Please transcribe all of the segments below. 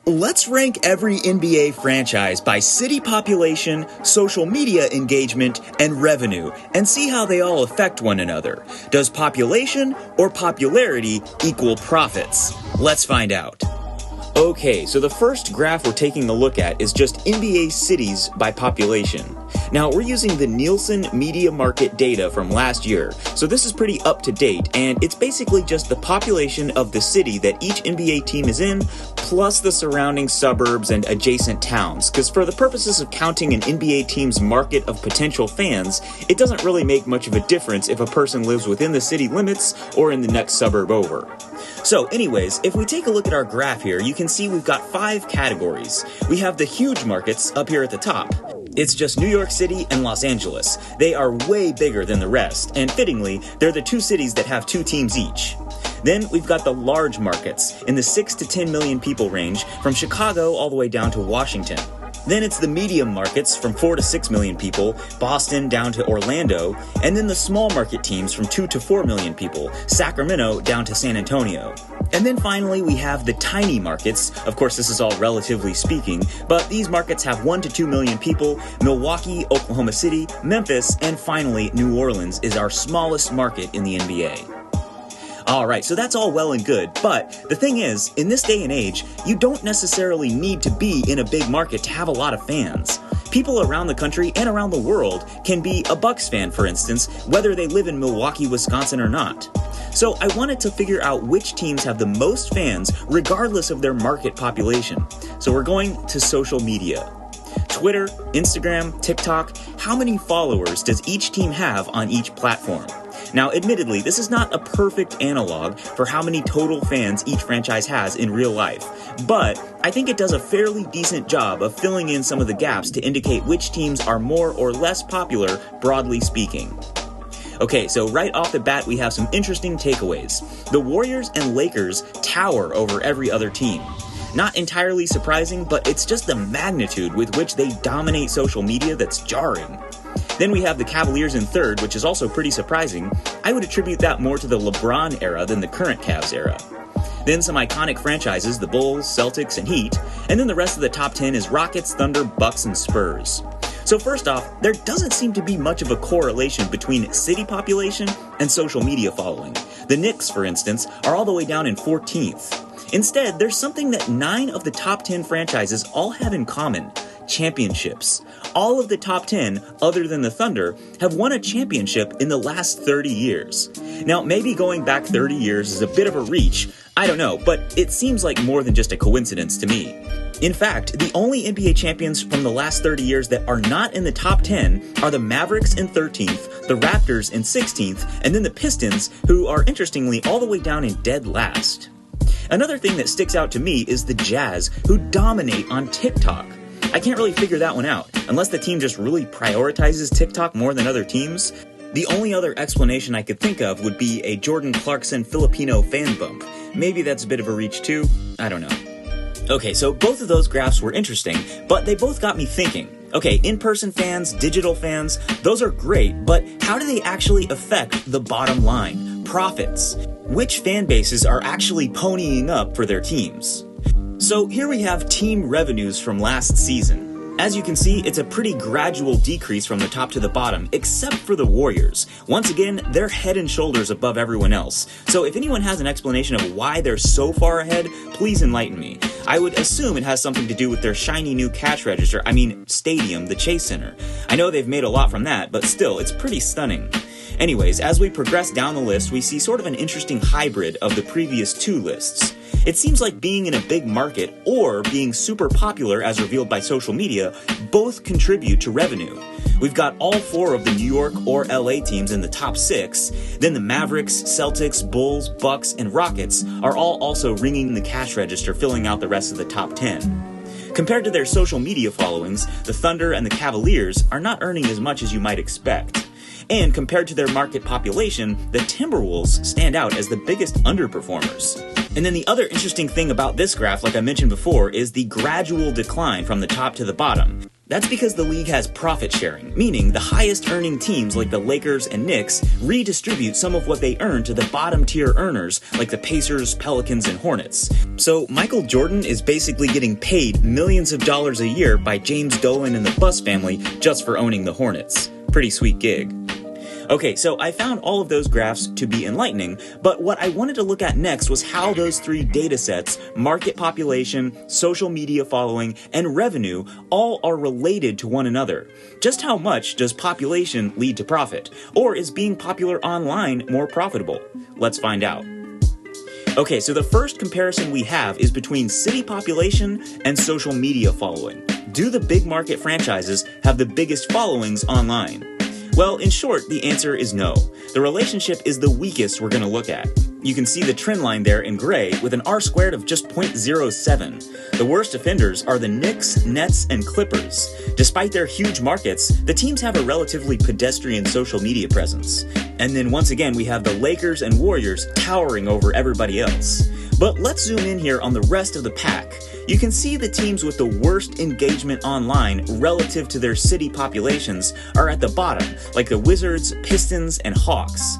Let's rank every NBA franchise by city population, social media engagement, and revenue, and see how they all affect one another. Does population or popularity equal profits? Let's find out. Okay, so the first graph we're taking a look at is just NBA cities by population. Now, we're using the Nielsen Media Market data from last year, so this is pretty up to date, and it's basically just the population of the city that each NBA team is in, plus the surrounding suburbs and adjacent towns, because for the purposes of counting an NBA team's market of potential fans, it doesn't really make much of a difference if a person lives within the city limits or in the next suburb over. So anyways, if we take a look at our graph here, you can see we've got 5 categories. We have the huge markets up here at the top. It's just New York City and Los Angeles. They are way bigger than the rest, and fittingly, they're the 2 cities that have 2 teams each. Then we've got the large markets in the 6 to 10 million people range, from Chicago all the way down to Washington. Then it's the medium markets from 4 to 6 million people, Boston down to Orlando, and then the small market teams from 2 to 4 million people, Sacramento down to San Antonio. And then finally we have the tiny markets. Of course, this is all relatively speaking, but these markets have 1 to 2 million people. Milwaukee, Oklahoma City, Memphis, and finally New Orleans is our smallest market in the NBA. Alright, so that's all well and good, but the thing is, in this day and age, you don't necessarily need to be in a big market to have a lot of fans. People around the country and around the world can be a Bucks fan, for instance, whether they live in Milwaukee, Wisconsin or not. So I wanted to figure out which teams have the most fans regardless of their market population. So we're going to social media. Twitter, Instagram, TikTok, how many followers does each team have on each platform? Now, admittedly, this is not a perfect analog for how many total fans each franchise has in real life, but I think it does a fairly decent job of filling in some of the gaps to indicate which teams are more or less popular, broadly speaking. Okay, so right off the bat, we have some interesting takeaways. The Warriors and Lakers tower over every other team. Not entirely surprising, but it's just the magnitude with which they dominate social media that's jarring. Then we have the Cavaliers in third, which is also pretty surprising. I would attribute that more to the LeBron era than the current Cavs era. Then some iconic franchises, the Bulls, Celtics, and Heat. And then the rest of the top 10 is Rockets, Thunder, Bucks, and Spurs. So first off, there doesn't seem to be much of a correlation between city population and social media following. The Knicks, for instance, are all the way down in 14th. Instead, there's something that 9 of the top 10 franchises all have in common: championships. All of the top 10, other than the Thunder, have won a championship in the last 30 years. Now, maybe going back 30 years is a bit of a reach, I don't know, but it seems like more than just a coincidence to me. In fact, the only NBA champions from the last 30 years that are not in the top 10 are the Mavericks in 13th, the Raptors in 16th, and then the Pistons, who are interestingly all the way down in dead last. Another thing that sticks out to me is the Jazz, who dominate on TikTok. I can't really figure that one out, unless the team just really prioritizes TikTok more than other teams. The only other explanation I could think of would be a Jordan Clarkson Filipino fan bump. Maybe that's a bit of a reach too, I don't know. Okay, so both of those graphs were interesting, but they both got me thinking. Okay, in-person fans, digital fans, those are great, but how do they actually affect the bottom line, profits? Which fan bases are actually ponying up for their teams? So here we have team revenues from last season. As you can see, it's a pretty gradual decrease from the top to the bottom, except for the Warriors. Once again, they're head and shoulders above everyone else. So if anyone has an explanation of why they're so far ahead, please enlighten me. I would assume it has something to do with their shiny new stadium, the Chase Center. I know they've made a lot from that, but still, it's pretty stunning. Anyways, as we progress down the list, we see sort of an interesting hybrid of the previous 2 lists. It seems like being in a big market or being super popular as revealed by social media both contribute to revenue. We've got all 4 of the New York or LA teams in the top 6, then the Mavericks, Celtics, Bulls, Bucks, and Rockets are all also ringing the cash register, filling out the rest of the top 10. Compared to their social media followings, the Thunder and the Cavaliers are not earning as much as you might expect. And compared to their market population, the Timberwolves stand out as the biggest underperformers. And then the other interesting thing about this graph, like I mentioned before, is the gradual decline from the top to the bottom. That's because the league has profit sharing, meaning the highest earning teams like the Lakers and Knicks redistribute some of what they earn to the bottom tier earners like the Pacers, Pelicans, and Hornets. So Michael Jordan is basically getting paid millions of dollars a year by James Dolan and the Buss family just for owning the Hornets. Pretty sweet gig. Okay, so I found all of those graphs to be enlightening, but what I wanted to look at next was how those three data sets, market population, social media following, and revenue, all are related to one another. Just how much does population lead to profit? Or is being popular online more profitable? Let's find out. Okay, so the first comparison we have is between city population and social media following. Do the big market franchises have the biggest followings online? Well, in short, the answer is no. The relationship is the weakest we're going to look at. You can see the trend line there in gray with an R-squared of just 0.07. The worst offenders are the Knicks, Nets, and Clippers. Despite their huge markets, the teams have a relatively pedestrian social media presence. And then once again, we have the Lakers and Warriors towering over everybody else. But let's zoom in here on the rest of the pack. You can see the teams with the worst engagement online relative to their city populations are at the bottom, like the Wizards, Pistons, and Hawks.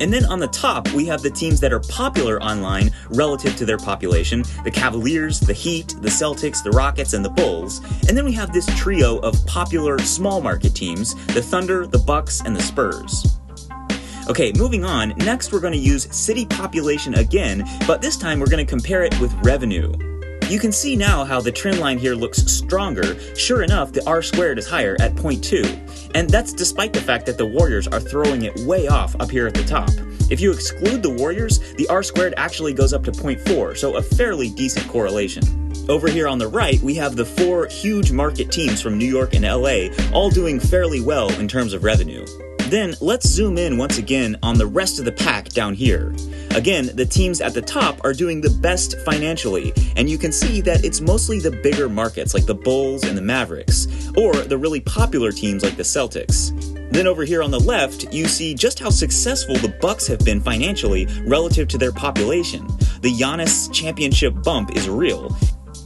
And then on the top, we have the teams that are popular online relative to their population, the Cavaliers, the Heat, the Celtics, the Rockets, and the Bulls. And then we have this trio of popular small market teams, the Thunder, the Bucks, and the Spurs. Okay, moving on, next we're going to use city population again, but this time we're going to compare it with revenue. You can see now how the trend line here looks stronger. Sure enough, the R-squared is higher at 0.2. And that's despite the fact that the Warriors are throwing it way off up here at the top. If you exclude the Warriors, the R-squared actually goes up to 0.4, so a fairly decent correlation. Over here on the right, we have the four huge market teams from New York and LA, all doing fairly well in terms of revenue. Then let's zoom in once again on the rest of the pack down here. Again, the teams at the top are doing the best financially, and you can see that it's mostly the bigger markets like the Bulls and the Mavericks, or the really popular teams like the Celtics. Then over here on the left, you see just how successful the Bucks have been financially relative to their population. The Giannis championship bump is real.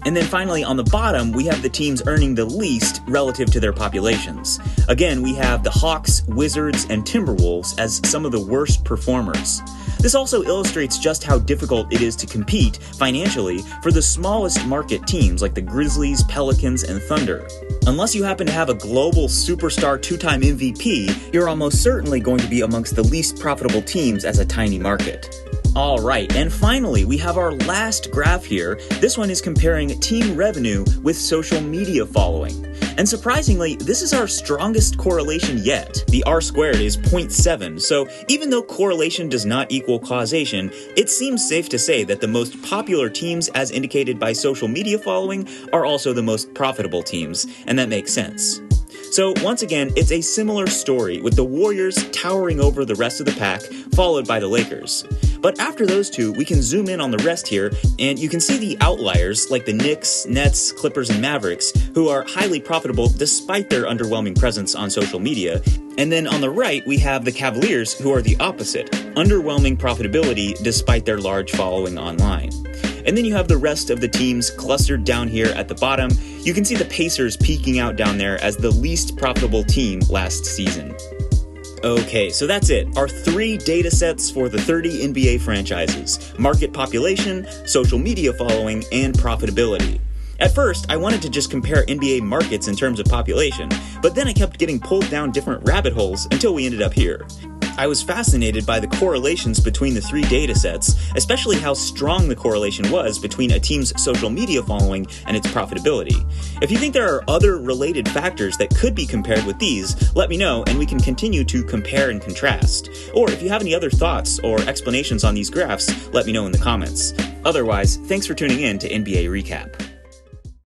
And then finally, on the bottom, we have the teams earning the least relative to their populations. Again, we have the Hawks, Wizards, and Timberwolves as some of the worst performers. This also illustrates just how difficult it is to compete financially for the smallest market teams like the Grizzlies, Pelicans, and Thunder. Unless you happen to have a global superstar two-time MVP, you're almost certainly going to be amongst the least profitable teams as a tiny market. Alright, and finally, we have our last graph here. This one is comparing team revenue with social media following. And surprisingly, this is our strongest correlation yet. The R-squared is 0.7, so even though correlation does not equal causation, it seems safe to say that the most popular teams as indicated by social media following are also the most profitable teams, and that makes sense. So once again, it's a similar story with the Warriors towering over the rest of the pack, followed by the Lakers. But after those two, we can zoom in on the rest here, and you can see the outliers like the Knicks, Nets, Clippers, and Mavericks, who are highly profitable despite their underwhelming presence on social media. And then on the right, we have the Cavaliers, who are the opposite, underwhelming profitability despite their large following online. And then you have the rest of the teams clustered down here at the bottom. You can see the Pacers peeking out down there as the least profitable team last season. Okay, so that's it. Our three data sets for the 30 NBA franchises: market population, social media following, and profitability. At first, I wanted to just compare NBA markets in terms of population, but then I kept getting pulled down different rabbit holes until we ended up here. I was fascinated by the correlations between the three data sets, especially how strong the correlation was between a team's social media following and its profitability. If you think there are other related factors that could be compared with these, let me know and we can continue to compare and contrast. Or if you have any other thoughts or explanations on these graphs, let me know in the comments. Otherwise, thanks for tuning in to NBA Recap.